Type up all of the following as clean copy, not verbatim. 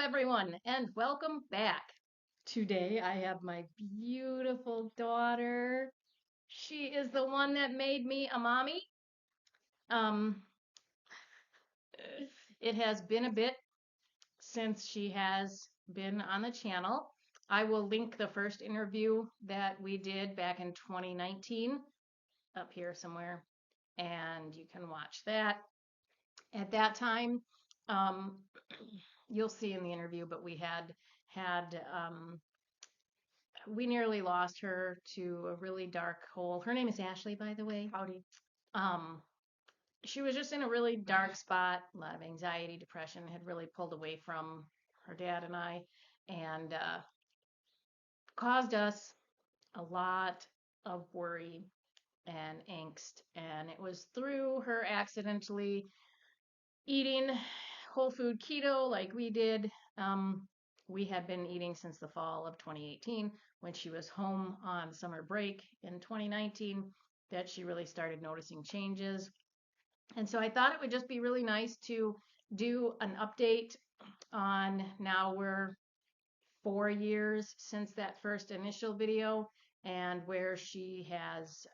everyone, and welcome back. Today, I have my beautiful daughter. She is the one that made me a mommy. Um, it has been a bit since she has been on the channel. I will link the first interview that we did back in 2019 up here somewhere, and you can watch that. At that time, um, you'll see in the interview, but we had we nearly lost her to a really dark hole. Her name is Ashley, by the way. Howdy. Um, she was just in a really dark spot. A lot of anxiety, depression had really pulled away from her dad and I, and caused us a lot of worry and angst. And it was through her accidentally eating whole food keto like we did. Um, we had been eating since the fall of 2018 when she was home on summer break in 2019 that she really started noticing changes. And so I thought it would just be really nice to do an update on now we're 4 years since that first initial video and where she has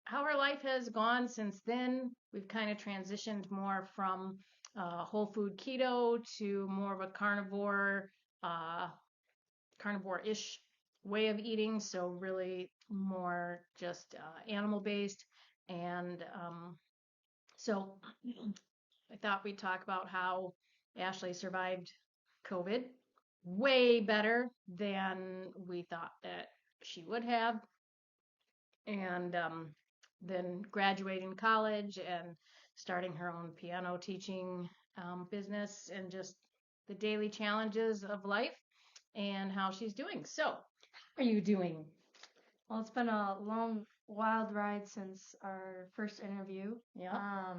how her life has gone since then. We've kind of transitioned more from whole food keto to more of a uh, carnivore-ish way of eating. So really more just animal based. And so I thought we'd talk about how Ashley survived COVID way better than we thought that she would have, and then graduating college and starting her own piano teaching business and just the daily challenges of life and how she's doing. So, how are you doing? Well, it's been a long, wild ride since our first interview. Yeah.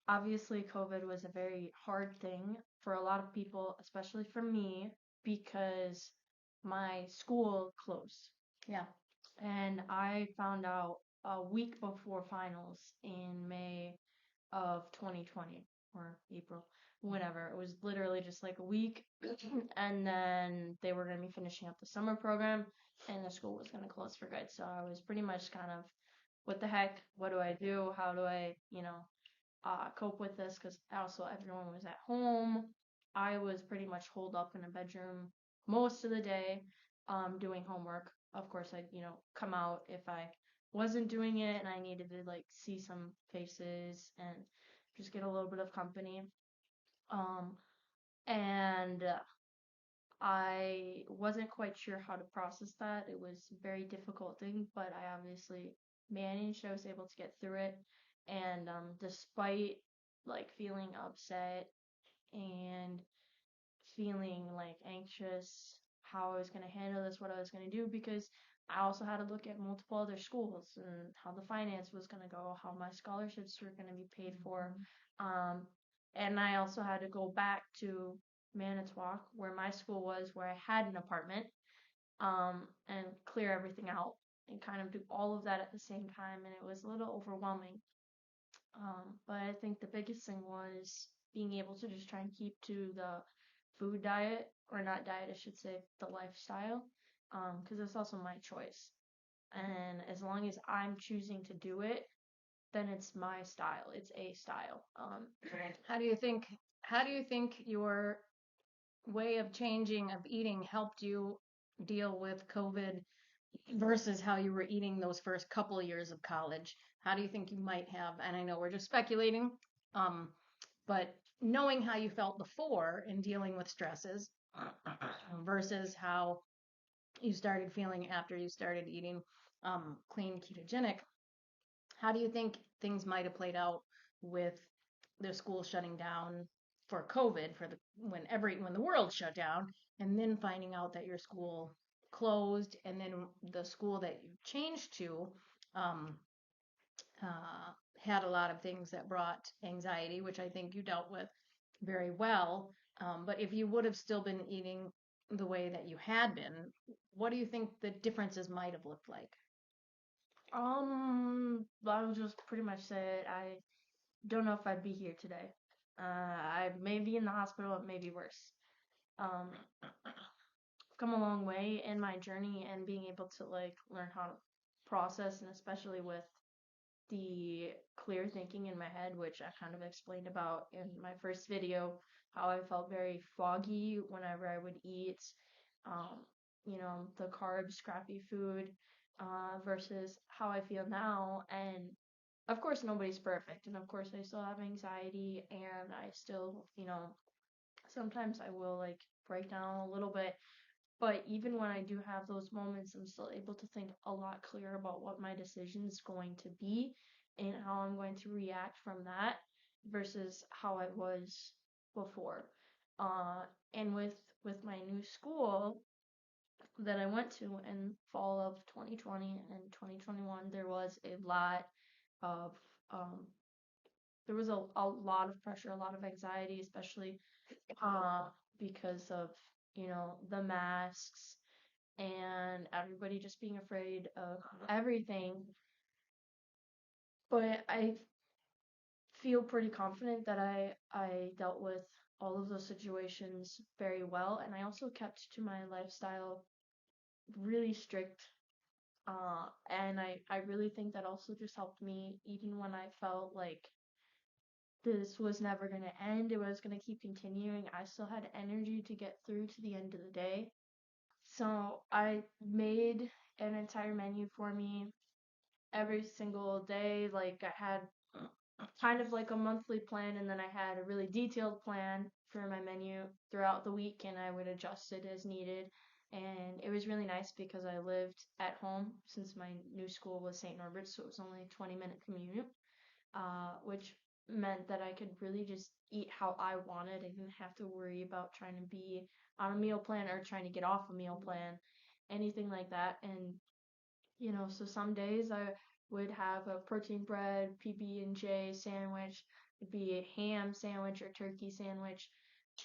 Obviously, COVID was a very hard thing for a lot of people, especially for me, because my school closed. Yeah. And I found out a week before finals in May of 2020 or April, whenever. It was literally just like a week, and then they were going to be finishing up the summer program, and the school was going to close for good. So I was pretty much kind of, what the heck? What do I do? How do I, cope with this? Because also everyone was at home. I was pretty much holed up in a bedroom most of the day, doing homework. Of course, I'd, come out if I wasn't doing it and I needed to like see some faces and just get a little bit of company. Um, and I wasn't quite sure how to process that. It was a very difficult thing, but I obviously managed. I was able to get through it. And despite like feeling upset and feeling like anxious, how I was going to handle this, what I was going to do, because I also had to look at multiple other schools and how the finance was going to go, how my scholarships were going to be paid for. Um, and I also had to go back to Manitowoc, where my school was, where I had an apartment, and clear everything out and kind of do all of that at the same time. And it was a little overwhelming. But I think the biggest thing was being able to just try and keep to the food diet, or not diet, I should say, the lifestyle, because it's also my choice. And as long as I'm choosing to do it, then it's my style. It's a style. How do you think your way of changing of eating helped you deal with COVID versus how you were eating those first couple of years of college? How do you think you might have, and I know we're just speculating, um, but knowing how you felt before in dealing with stresses versus how you started feeling after you started eating clean ketogenic, how do you think things might have played out with the school shutting down for COVID for the when the world shut down, and then finding out that your school closed, and then the school that you changed to um, had a lot of things that brought anxiety, which I think you dealt with very well. But if you would have still been eating the way that you had been, what do you think the differences might have looked like? I'll just pretty much say it. I don't know if I'd be here today. I may be in the hospital, it may be worse. Um, come a long way in my journey and being able to like learn how to process, and especially with the clear thinking in my head, which I kind of explained about in my first video, how I felt very foggy whenever I would eat, um, the carb, scrappy food, versus how I feel now. And of course, nobody's perfect. And of course, I still have anxiety, and I still, sometimes I will like break down a little bit, but even when I do have those moments, I'm still able to think a lot clearer about what my decision is going to be and how I'm going to react from that versus how I was before. Uh, and with my new school that I went to in fall of 2020 and 2021, of um, there was a lot of pressure, a lot of anxiety, especially uh, because of the masks and everybody just being afraid of everything. But I feel pretty confident that I dealt with all of those situations very well, and I also kept to my lifestyle really strict. And I really think that also just helped me even when I felt like this was never going to end, it was going to keep continuing. I still had energy to get through to the end of the day. So I made an entire menu for me every single day. Like I had kind of like a monthly plan, and then I had a really detailed plan for my menu throughout the week, and I would adjust it as needed. And it was really nice because I lived at home since my new school was St. Norbert's, so it was only a 20-minute commute, which meant that I could really just eat how I wanted. I didn't have to worry about trying to be on a meal plan or trying to get off a meal plan, anything like that. And so some days I would have a protein bread, PB&J sandwich, it'd be a ham sandwich or turkey sandwich.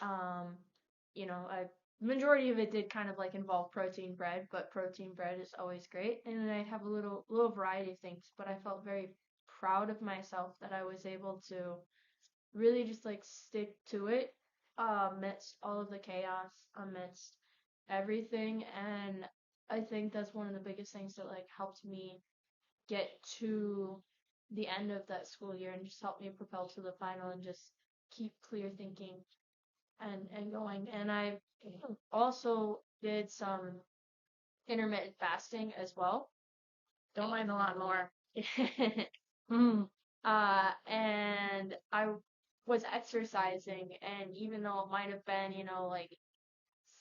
Um, a majority of it did kind of like involve protein bread, but protein bread is always great. And then I'd have a little variety of things, but I felt very proud of myself that I was able to really just like stick to it amidst all of the chaos, amidst everything. And I think that's one of the biggest things that like helped me get to the end of that school year and just helped me propel to the final and just keep clear thinking and going. And I also did some intermittent fasting as well. Don't mind a lot more. Mm. And I was exercising, and even though it might have been, like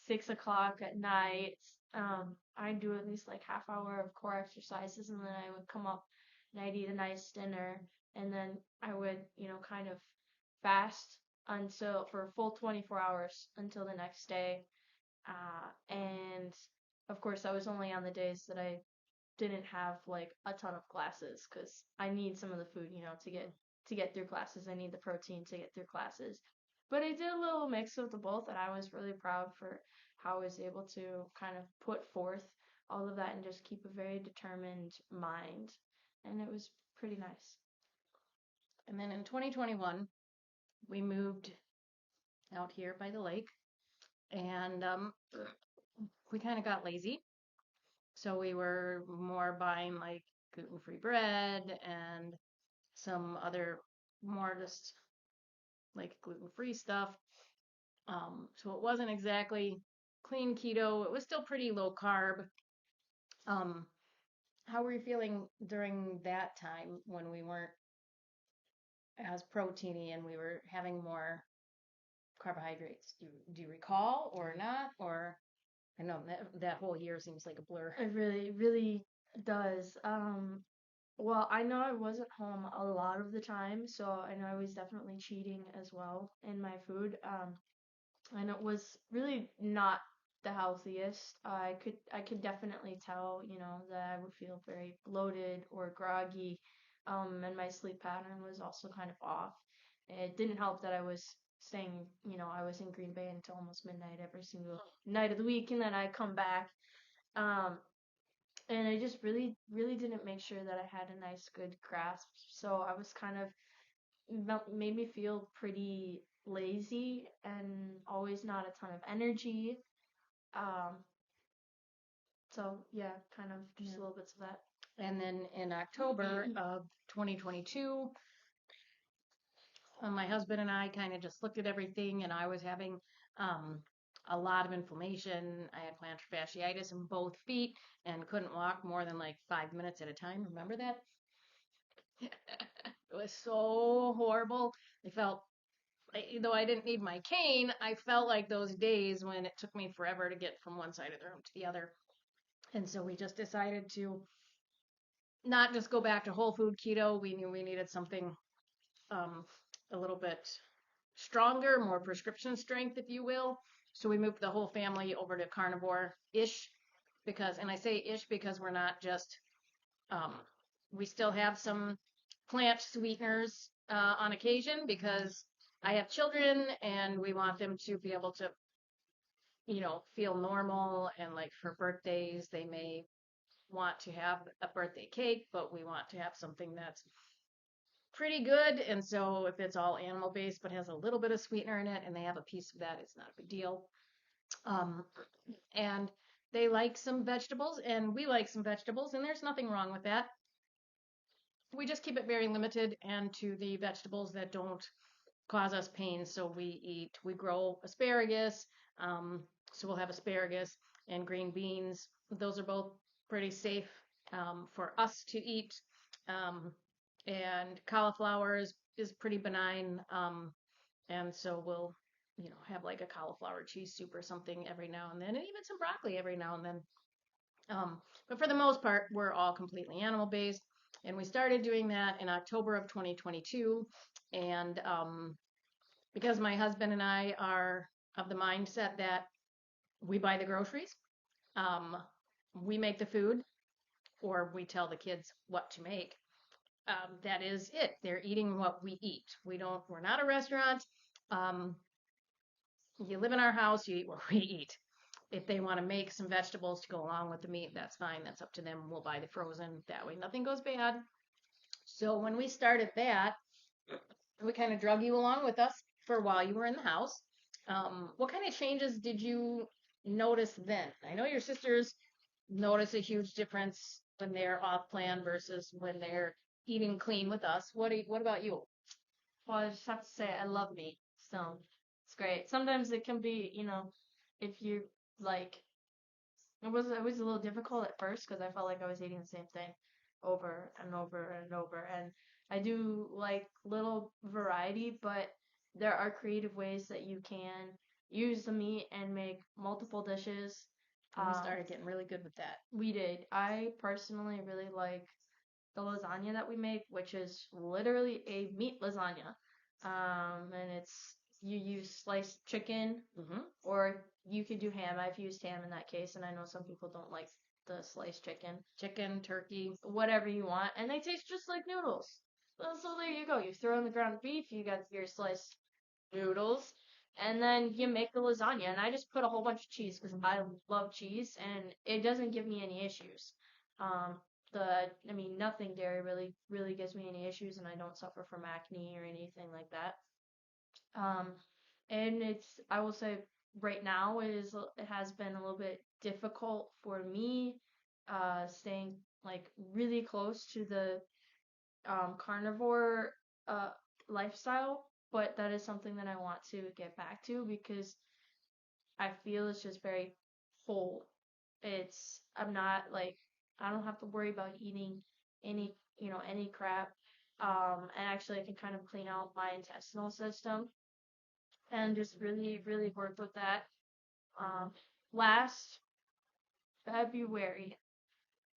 6 o'clock at night, I'd do at least like half hour of core exercises, and then I would come up and I'd eat a nice dinner, and then I would, kind of fast until for a full 24 hours until the next day. And of course, I was only on the days that I didn't have like a ton of classes because I need some of the food, to get through classes. I need the protein to get through classes. But I did a little mix of the both, and I was really proud for how I was able to kind of put forth all of that and just keep a very determined mind. And it was pretty nice. And then in 2021, we moved out here by the lake, and we kind of got lazy. So we were more buying like gluten-free bread and some other more just like gluten-free stuff. So it wasn't exactly clean keto. It was still pretty low carb. Um, how were you feeling during that time when we weren't as proteiny and we were having more carbohydrates? Do you recall or not? Or I know that whole year seems like a blur. It really, really does. Well, I know I wasn't home a lot of the time, so I know I was definitely cheating as well in my food. And it was really not the healthiest. I could definitely tell, that I would feel very bloated or groggy, and my sleep pattern was also kind of off. It didn't help that I was staying, I was in Green Bay until almost midnight every single night of the week, and then I come back. Um, and I just really, really didn't make sure that I had a nice, good grasp. So I was kind of made me feel pretty lazy and always not a ton of energy. Um, so yeah, kind of just Yeah. a little bits of that. And then in October of 2022, my husband and I kind of just looked at everything, and I was having um, a lot of inflammation. I had plantar fasciitis in both feet and couldn't walk more than like 5 minutes at a time. Remember that? It was so horrible. I felt, though I didn't need my cane, I felt like those days when it took me forever to get from one side of the room to the other. And so we just decided to not just go back to whole food keto. We knew we needed something um, a little bit stronger, more prescription strength, if you will. So we moved the whole family over to carnivore ish because, and I say ish because we're not just, um, we still have some plant sweeteners on occasion because I have children and we want them to be able to, feel normal. And like for birthdays, they may want to have a birthday cake, but we want to have something that's pretty good. And so if it's all animal based but has a little bit of sweetener in it and they have a piece of that, it's not a big deal. Um, and they like some vegetables and we like some vegetables and there's nothing wrong with that. We just keep it very limited and to the vegetables that don't cause us pain. So we grow asparagus. Um, so we'll have asparagus and green beans. Those are both pretty safe for us to eat. Um, and cauliflower is pretty benign. And so we'll, have like a cauliflower cheese soup or something every now and then, and even some broccoli every now and then. But for the most part, we're all completely animal based. And we started doing that in October of 2022. And because my husband and I are of the mindset that we buy the groceries, um, we make the food, or we tell the kids what to make. That is it. They're eating what we eat. We're not a restaurant. Um, you live in our house, you eat what we eat. If they want to make some vegetables to go along with the meat, that's fine. That's up to them. We'll buy the frozen. That way nothing goes bad. So when we started that, we kind of drug you along with us for a while you were in the house. What kind of changes did you notice then? I know your sisters notice a huge difference when they're off plan versus when they're eating clean with us. What about you? Well, I just have to say I love meat, so it's great. Sometimes it can be, if you like, it was a little difficult at first because I felt like I was eating the same thing over and over and over. And I do like little variety, but there are creative ways that you can use the meat and make multiple dishes. And we started getting really good with that. We did. I personally really like the lasagna that we make, which is literally a meat lasagna. And it's you use sliced chicken, or you could do ham. I've used ham in that case, and I know some people don't like the sliced chicken. Chicken, turkey, Whatever you want, and they taste just like noodles. So there you go. You throw in the ground beef, you got your sliced noodles, and then you make the lasagna. And I just put a whole bunch of cheese because I love cheese, and it doesn't give me any issues. Um, nothing dairy really gives me any issues, and I don't suffer from acne or anything like that. Um, and I will say right now it has been a little bit difficult for me, staying like really close to the carnivore uh lifestyle, but that is something that I want to get back to because I feel it's just very whole. I'm not like, I don't have to worry about eating any crap. And actually I can kind of clean out my intestinal system and just really, really work with that. Um, Last February,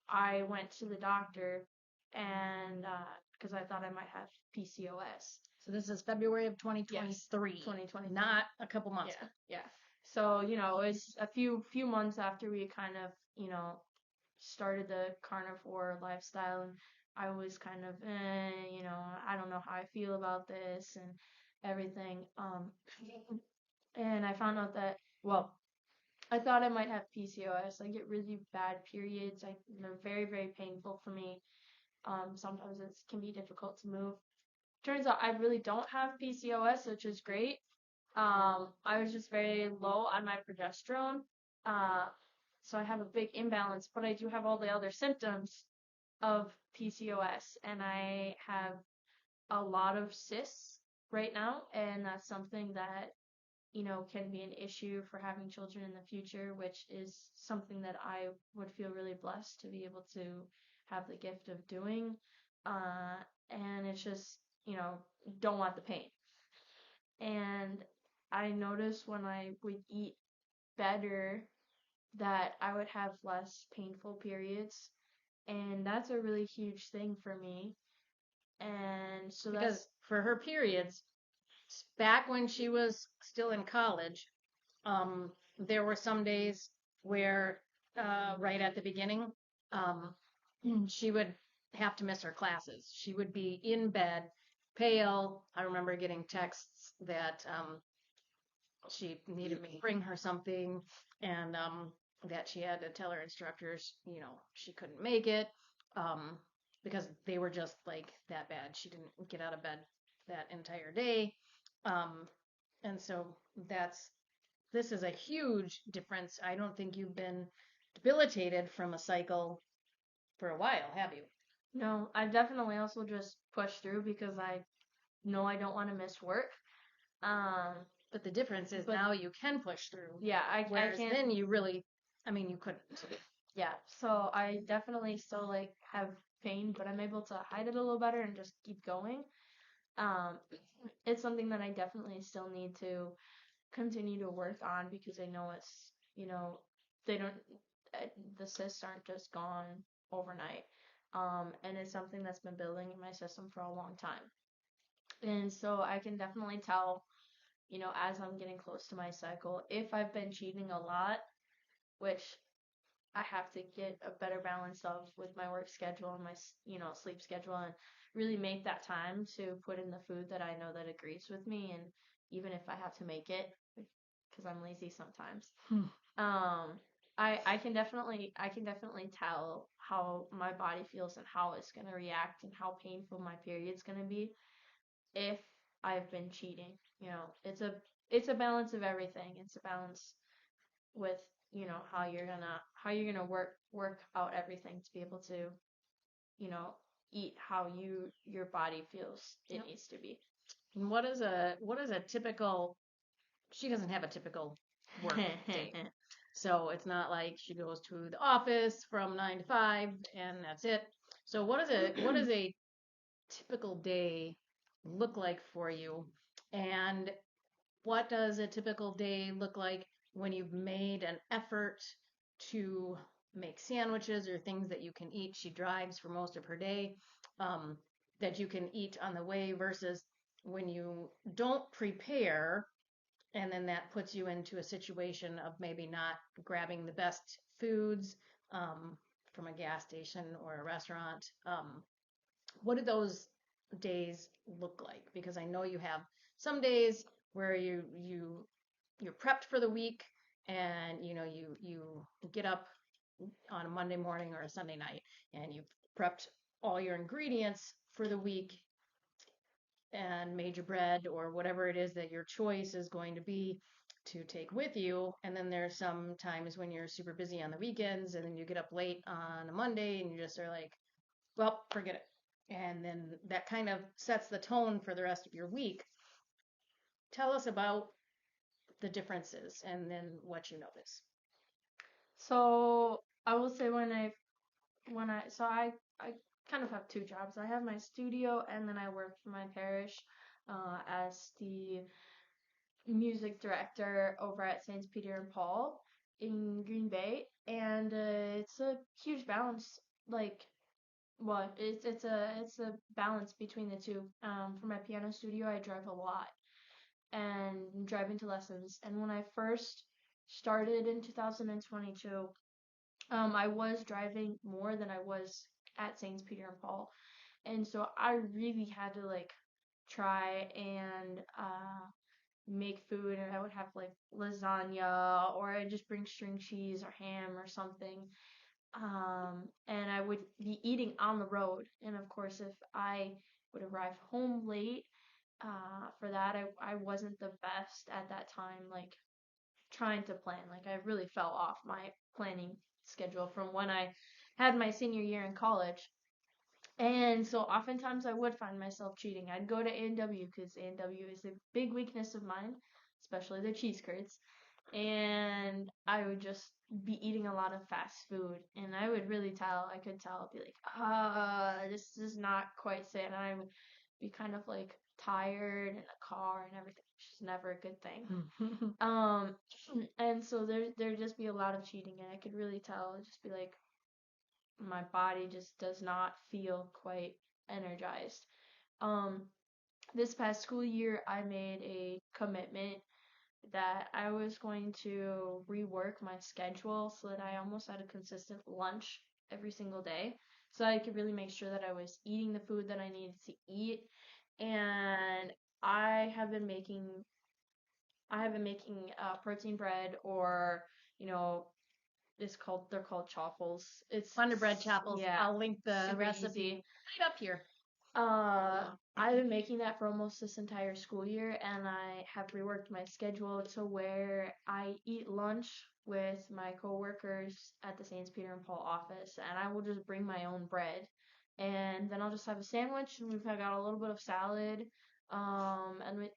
I went to the doctor and because I thought I might have PCOS. So this is February of Yes, 2023, 2023. not a couple months Yeah, ago. yeah. So, it was a few months after we kind of, started the carnivore lifestyle, and I was kind of, I don't know how I feel about this and everything. And I found out that, well, I thought I might have PCOS. I get really bad periods. They're very, very painful for me. Sometimes it can be difficult to move. turns out I really don't have PCOS, which is great. I was just very low on my progesterone. Uh, so I have a big imbalance, but I do have all the other symptoms of PCOS, and I have a lot of cysts right now, and that's something that, can be an issue for having children in the future, which is something that I would feel really blessed to be able to have the gift of doing. And it's just, don't want the pain. And I noticed when I would eat better that I would have less painful periods. And that's a really huge thing for me. And so Because for her periods, back when she was still in college, there were some days where, right at the beginning, um, she would have to miss her classes. She would be in bed, pale. I remember getting texts that she needed me to bring her something, and that she had to tell her instructors, she couldn't make it, um, because they were just like that bad. She didn't get out of bed that entire day. Um, and so this is a huge difference. I don't think you've been debilitated from a cycle for a while, have you? no, I've definitely also just pushed through because I know I don't want to miss work. Um, But the difference is but now you can push through, yeah, I whereas can't. then you really, I mean, you couldn't. Yeah, so I definitely still like have pain, but I'm able to hide it a little better and just keep going. Um, it's something that I definitely still need to continue to work on because I know it's, they don't, uh, the cysts aren't just gone overnight. And it's something that's been building in my system for a long time. And so I can definitely tell, as I'm getting close to my cycle, if I've been cheating a lot, which I have to get a better balance of with my work schedule and my, sleep schedule, and really make that time to put in the food that I know that agrees with me. And even if I have to make it, because I'm lazy sometimes, um, I can definitely tell how my body feels and how it's gonna react and how painful my period's gonna be if I've been cheating. It's a balance of everything. It's a balance with, how you're gonna work out everything to be able to, you know, eat how your body feels it Yep. needs to be. And what is a typical? She doesn't have a typical work day. So it's not like she goes to the office from 9 to 5 and that's it. So what is a typical day look like for you? And what does a typical day look like when you've made an effort to make sandwiches or things that you can eat? She drives for most of her day, um, that you can eat on the way versus when you don't prepare, and then that puts you into a situation of maybe not grabbing the best foods, from a gas station or a restaurant. What do those days look like? Because I know you have some days where you're prepped for the week, and you get up on a Monday morning or a Sunday night, and you've prepped all your ingredients for the week and made your bread or whatever it is that your choice is going to be to take with you. And then there's some times when you're super busy on the weekends, and then you get up late on a Monday and you just are like, well, forget it. And then that kind of sets the tone for the rest of your week. Tell us about the differences and then what you notice. So I will say when I kind of have two jobs. I have my studio and then I work for my parish as the music director over at Saints Peter and Paul in Green Bay, and it's a huge balance. Like, well, it's a balance between the two. For my piano studio, I drive a lot and drive into lessons. And when I first started in 2022, I was driving more than I was at Saints Peter and Paul, and so I really had to like try and make food, and I would have like lasagna or I'd just bring string cheese or ham or something. And I would be eating on the road. And of course, if I would arrive home late. For that, I wasn't the best at that time, like trying to plan. Like I really fell off my planning schedule from when I had my senior year in college. And so oftentimes I would find myself cheating. I'd go to A&W because A&W is a big weakness of mine, especially the cheese curds. And I would just be eating a lot of fast food. And I would really tell, I could tell, I'd be like, this is not quite safe. And I would be kind of like tired in the car and everything, which is never a good thing. Um, and so there'd just be a lot of cheating, and I could really tell. It'd just be like my body just does not feel quite energized. Um, this past school year, I made a commitment that I was going to rework my schedule so that I almost had a consistent lunch every single day, so I could really make sure that I was eating the food that I needed to eat. And I have been making protein bread, or you know they're called chaffles. It's Wonder Bread chapples. yeah, I'll link the super recipe easy. right up here. I've been making that for almost this entire school year, and I have reworked my schedule to where I eat lunch with my coworkers at the St. Peter and Paul office, and I will just bring my own bread, and then I'll just have a sandwich, and we've got a little bit of salad, and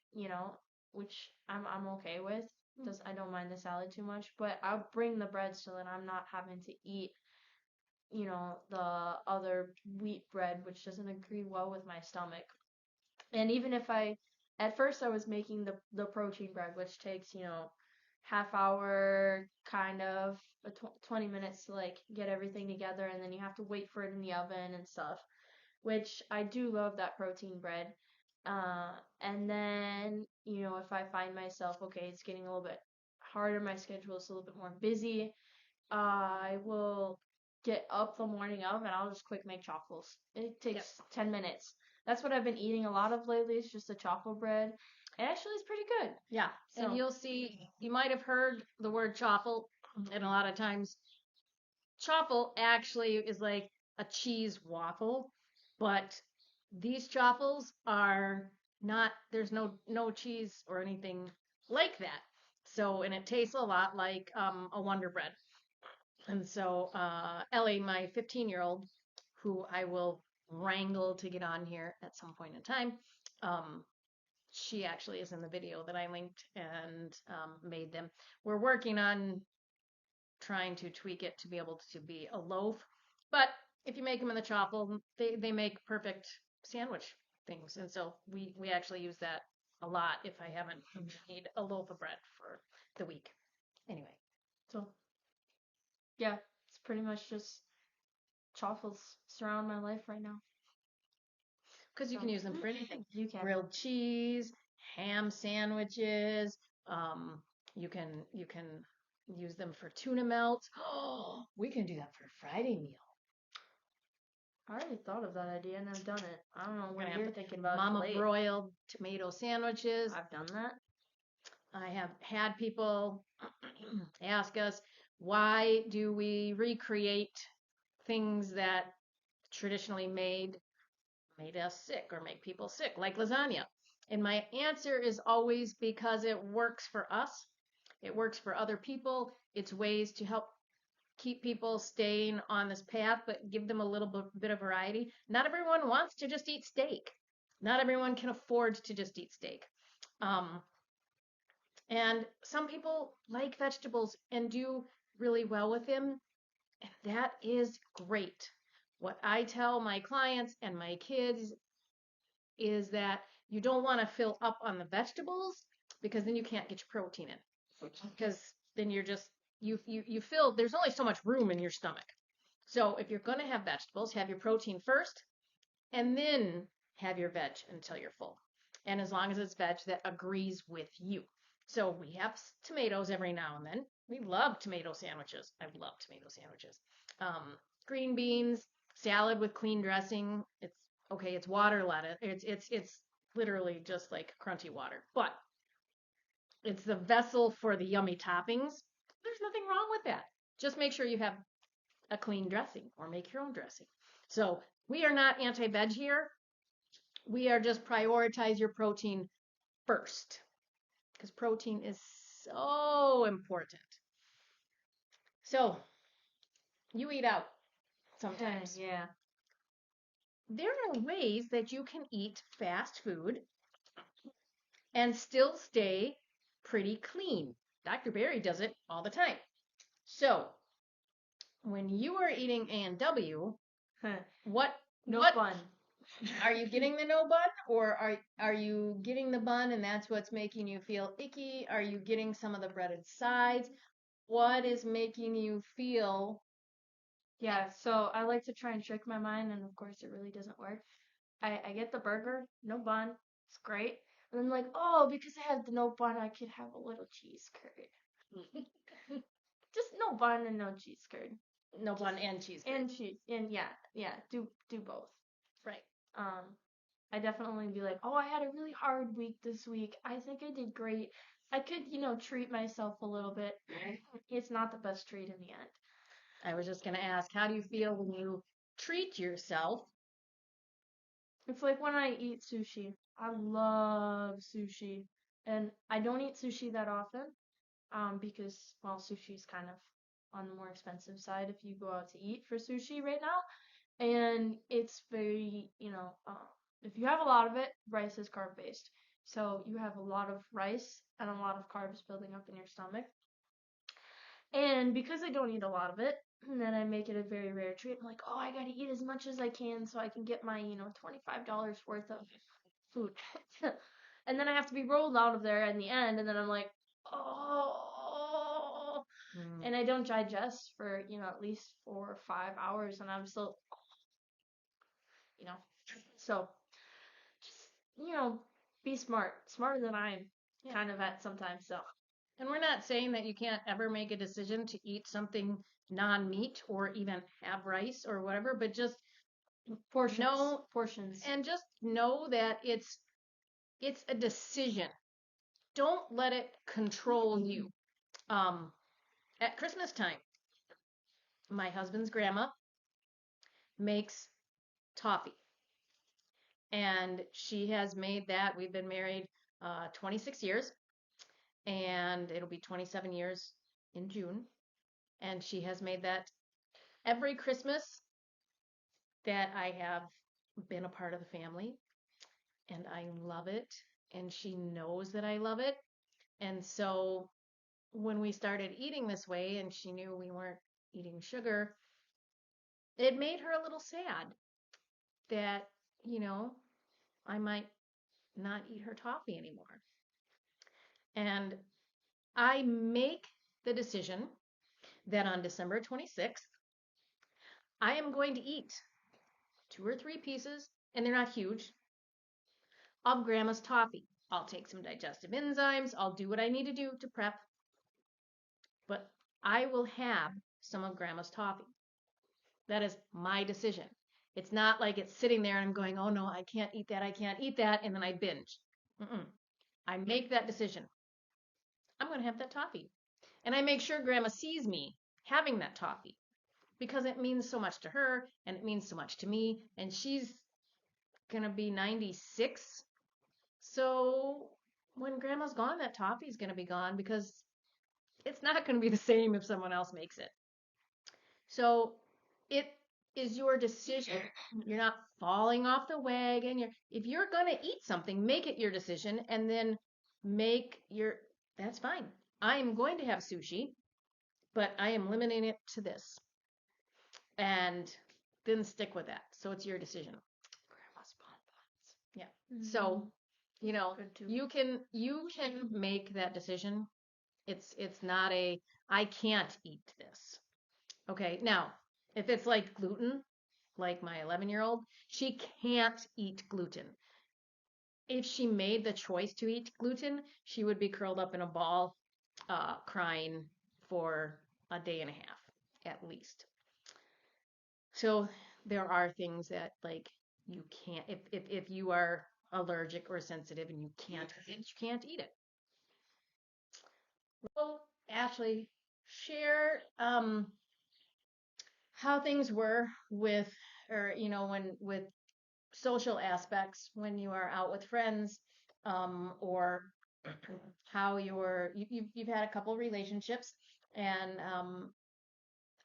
which I'm okay with. Does I don't mind the salad too much, but I'll bring the bread so that I'm not having to eat the other wheat bread, which doesn't agree well with my stomach. And even if at first I was making the protein bread, which takes, half hour, kind of, 20 minutes to like get everything together, and then you have to wait for it in the oven and stuff, which I do love that protein bread. And then, if I find myself, okay, it's getting a little bit harder, my schedule is a little bit more busy, I will get up the morning of and I'll just quick make chaffles. It takes 10 minutes. That's what I've been eating a lot of lately. It's just a chaffle bread. And actually, it's pretty good. Yeah, So, and you'll see, you might have heard the word chaffle, and a lot of times chaffle actually is like a cheese waffle, but these chaffles are not, there's no cheese or anything like that. So, and it tastes a lot like a Wonder Bread. And so Ellie, my 15-year-old, who I will wrangle to get on here at some point in time, um, she actually is in the video that I linked and made them. We're working on trying to tweak it to be able to be a loaf, but if you make them in the chaffle, they make perfect sandwich things, and so we actually use that a lot if I haven't made a loaf of bread for the week. Anyway, so yeah, it's pretty much just chaffles surround my life right now. because you can use them for anything. You can. Grilled cheese, ham sandwiches. Um, you can use them for tuna melt. Oh, we can do that for a Friday meal. I already thought of that idea and I've done it. I don't know We're what gonna you're have thinking about. mama broiled tomato sandwiches. I've done that. I have had people ask us, why do we recreate things that traditionally made us sick or make people sick, like lasagna? And my answer is always because it works for us. It works for other people. It's ways to help keep people staying on this path, but give them a little bit of variety. Not everyone wants to just eat steak. Not everyone can afford to just eat steak. Um, and some people like vegetables and do really well with them, and that is great. What I tell my clients and my kids is that you don't want to fill up on the vegetables because then you can't get your protein in. Because then you're just you feel there's only so much room in your stomach. So if you're going to have vegetables, have your protein first and then have your veg until you're full. And as long as it's veg that agrees with you. So we have tomatoes every now and then. We love tomato sandwiches. I love tomato sandwiches. Green beans, salad with clean dressing. It's okay. It's water lettuce. It's literally just like crunchy water, but it's the vessel for the yummy toppings. There's nothing wrong with that. Just make sure you have a clean dressing or make your own dressing. So we are not anti-veg here. We are just prioritize your protein first because protein is so important. So you eat out sometimes. Yeah. There are ways that you can eat fast food and still stay pretty clean. Dr. Barry does it all the time. So when you are eating A&W, what No what fun. are you getting the no bun or are you getting the bun and that's what's making you feel icky? Are you getting some of the breaded sides? What is making you feel Yeah, so I like to try and trick my mind, and of course it really doesn't work. I get the burger, no bun, it's great. And then like, oh, because I have the no bun, I could have a little cheese curd. Just no bun and no cheese curd. no bun and cheese curd? And cheese, and yeah, do both. Right. Um, I definitely be like, oh, I had a really hard week this week. I think I did great. I could, treat myself a little bit. It's not the best treat in the end. I was just going to ask, how do you feel when you treat yourself? It's like when I eat sushi. I love sushi. And I don't eat sushi that often, because, well, sushi is kind of on the more expensive side if you go out to eat for sushi right now. And it's very, if you have a lot of it, rice is carb based. So you have a lot of rice and a lot of carbs building up in your stomach. And because I don't eat a lot of it, then I make it a very rare treat. I'm like, oh, I gotta eat as much as I can so I can get my, $25 worth of food. And then I have to be rolled out of there in the end, and then I'm like, oh, Mm. and I don't digest for, at least 4 or 5 hours, and I'm still, you know, so just, be smart, smarter than I am, Yeah. kind of at sometimes, so. And we're not saying that you can't ever make a decision to eat something non-meat or even have rice or whatever, but just Portions. and just know that it's a decision. Don't let it control you. Um, at Christmas time, my husband's grandma makes toffee, and she has made that. We've been married 26 years, and it'll be 27 years in June. And she has made that every Christmas that I have been a part of the family, and I love it. And she knows that I love it. And so when we started eating this way and she knew we weren't eating sugar, it made her a little sad that, you know, I might not eat her toffee anymore. And I make the decision that on December 26th, I am going to eat 2 or 3 pieces, and they're not huge, of Grandma's toffee. I'll take some digestive enzymes, I'll do what I need to do to prep, but I will have some of Grandma's toffee. That is my decision. It's not like it's sitting there and I'm going, oh no, I can't eat that, I can't eat that, and then I binge. Mm-mm. I make that decision. I'm going to have that toffee. And I make sure Grandma sees me having that toffee because it means so much to her and it means so much to me. And she's going to be 96. So when Grandma's gone, that toffee is going to be gone because it's not going to be the same if someone else makes it. So it is your decision. You're not falling off the wagon. If you're going to eat something, make it your decision and then make your, that's fine. I am going to have sushi, but I am limiting it to this. And then stick with that. So it's your decision. Grandma's bonbons. Yeah. So, Good too. you can make that decision. It's not a I can't eat this. Okay. Now, if it's like gluten, like my 11-year-old, she can't eat gluten. If she made the choice to eat gluten, she would be curled up in a ball, crying for a day and a half at least. So there are things that like you can't if you are allergic or sensitive and you can't eat it. Well, Ashley, share how things were with or when with social aspects when you are out with friends, or how you've had a couple relationships, and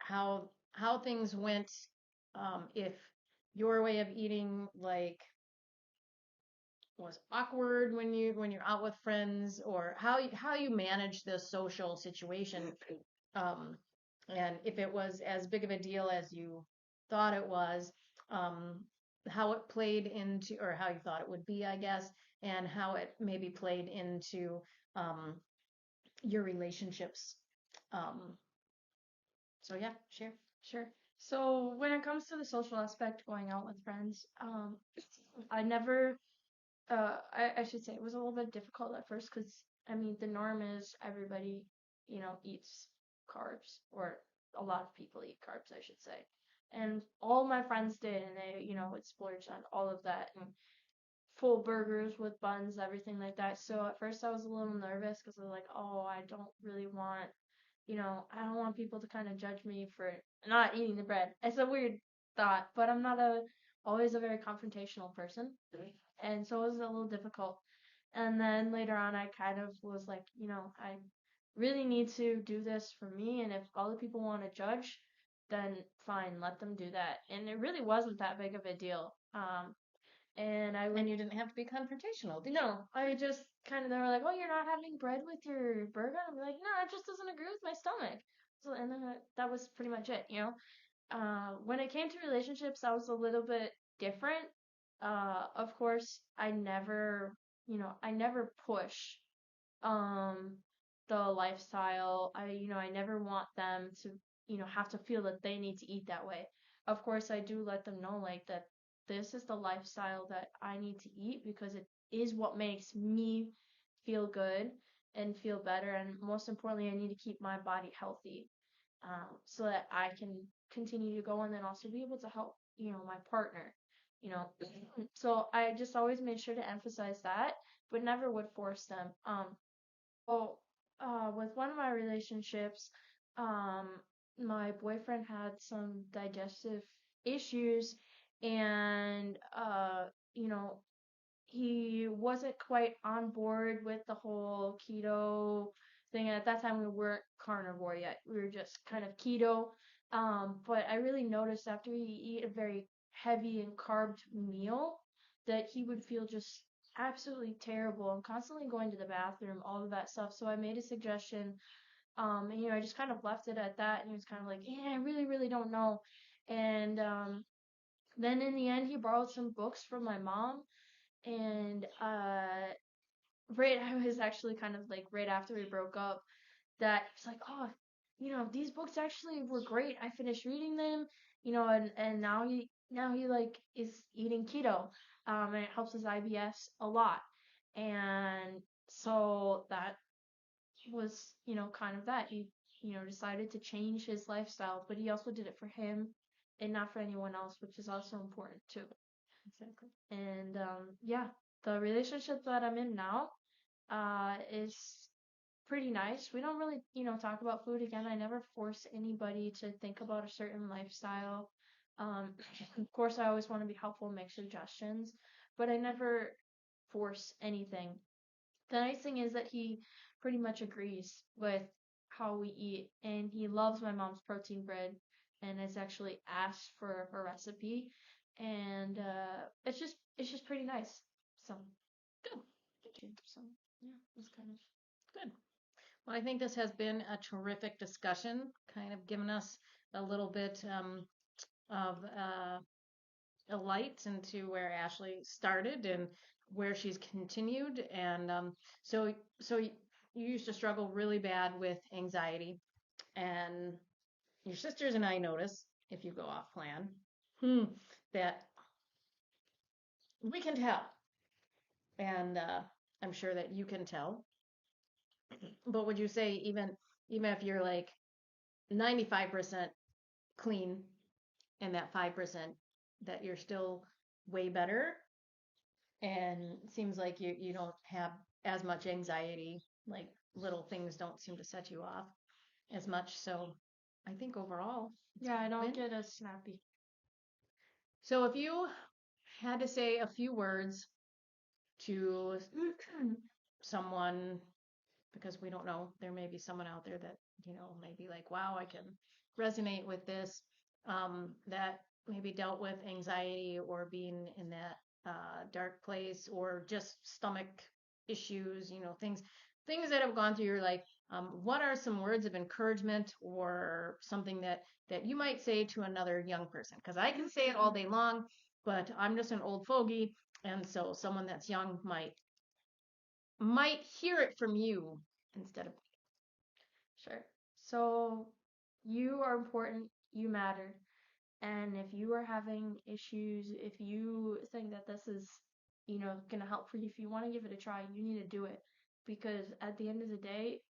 how things went, if your way of eating like was awkward when you're out with friends, or how you manage the social situation, um, and if it was as big of a deal as you thought it was, um, how it played into, or how you thought it would be, I guess, and how it maybe played into, um, your relationships. Um, so yeah, share. Sure. So when it comes to the social aspect, going out with friends, I never, I should say it was a little bit difficult at first because I mean the norm is everybody, eats carbs, or a lot of people eat carbs, I should say. And all my friends did, and they, would splurge on all of that and full burgers with buns, everything like that. So at first I was a little nervous because I was like, oh, I don't really want, I don't want people to kind of judge me for not eating the bread. It's a weird thought, but I'm not always a very confrontational person. And so it was a little difficult. And then later on, I kind of was like, I really need to do this for me. And if other people want to judge, then fine, let them do that. And it really wasn't that big of a deal. And I would. And you didn't have to be confrontational, did you? No, I just kind of, they were like, oh, you're not having bread with your burger? I'm like, no, it just doesn't agree with my stomach. So, and then that was pretty much it. When it came to relationships, I was a little bit different. Of course, I never push um the lifestyle. I never want them to, have to feel that they need to eat that way. Of course, I do let them know like that this is the lifestyle that I need to eat because it is what makes me feel good and feel better, and most importantly, I need to keep my body healthy, so that I can continue to go and then also be able to help, my partner, you know. So I just always made sure to emphasize that, but never would force them. Well, with one of my relationships, um, my boyfriend had some digestive issues, and you know, he wasn't quite on board with the whole keto thing. At that time, we weren't carnivore yet. We were just kind of keto. But I really noticed after he eat a very heavy and carved meal that he would feel just absolutely terrible and constantly going to the bathroom, all of that stuff. So I made a suggestion, and I just kind of left it at that. And he was kind of like, "Yeah, I really, really don't know." And then in the end, he borrowed some books from my mom, and right, I was actually kind of like right after we broke up, that he was like, oh, these books actually were great. I finished reading them, and now he like is eating keto, and it helps his IBS a lot. And so that was, kind of that. He, decided to change his lifestyle, but he also did it for him and not for anyone else, which is also important too. Exactly. And yeah, the relationship that I'm in now is pretty nice. We don't really, talk about food again. I never force anybody to think about a certain lifestyle. Um, of course, I always want to be helpful and make suggestions, but I never force anything. The nice thing is that he pretty much agrees with how we eat, and he loves my mom's protein bread, and has actually asked for her recipe, and it's just pretty nice. So Good. so yeah, it's kind of. Good. Well, I think this has been a terrific discussion, kind of given us a little bit, of a light into where Ashley started and where she's continued. And so you used to struggle really bad with anxiety, and your sisters and I notice, if you go off plan, that we can tell, and I'm sure that you can tell. But would you say, even if you're like 95% clean, and that 5%, that you're still way better, and it seems like you don't have as much anxiety, like little things don't seem to set you off as much. So I think overall it's Yeah, I a don't win. get as snappy. So if you had to say a few words to someone, because we don't know, there may be someone out there that, may be like, wow, I can resonate with this, that maybe dealt with anxiety or being in that dark place, or just stomach issues, things that have gone through your life. What are some words of encouragement or something that you might say to another young person? Because I can say it all day long, but I'm just an old fogey, and so someone that's young might hear it from you instead of. Sure. So you are important, you matter. And if you are having issues, if you think that this is, gonna help for you, if you want to give it a try, you need to do it. Because at the end of the day,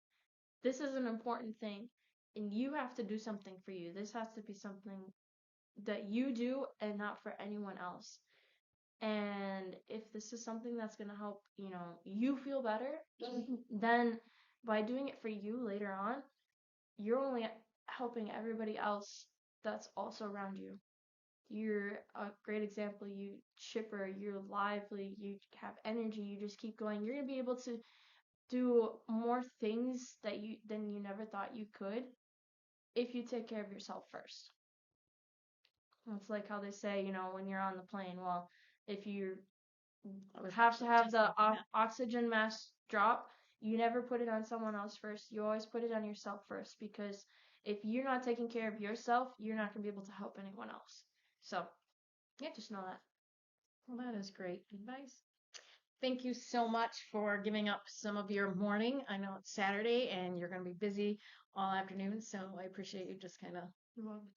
this is an important thing. And you have to do something for you. This has to be something that you do and not for anyone else. And if this is something that's gonna help, you feel better, then by doing it for you later on, you're only helping everybody else that's also around you. You're a great example. You chipper, you're lively, you have energy, you just keep going. You're gonna be able to do more things than you never thought you could if you take care of yourself first. It's like how they say, when you're on the plane, well, if you have to have the oxygen mask drop, you never put it on someone else first. You always put it on yourself first, because if you're not taking care of yourself, you're not going to be able to help anyone else. So, yeah, just know that. Well, that is great advice. Thank you so much for giving up some of your morning. I know it's Saturday and you're going to be busy all afternoon, so I appreciate you just kind of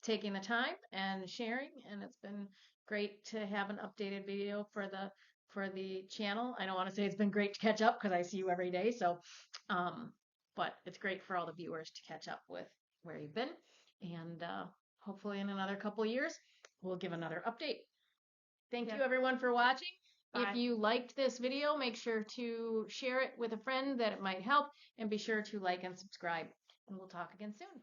taking the time and sharing. And it's been great to have an updated video for the channel. I don't want to say it's been great to catch up because I see you every day, so but it's great for all the viewers to catch up with where you've been, and hopefully in another couple of years we'll give another update. Thank you everyone for watching. Bye. If you liked this video, make sure to share it with a friend that it might help, and be sure to like and subscribe. And we'll talk again soon.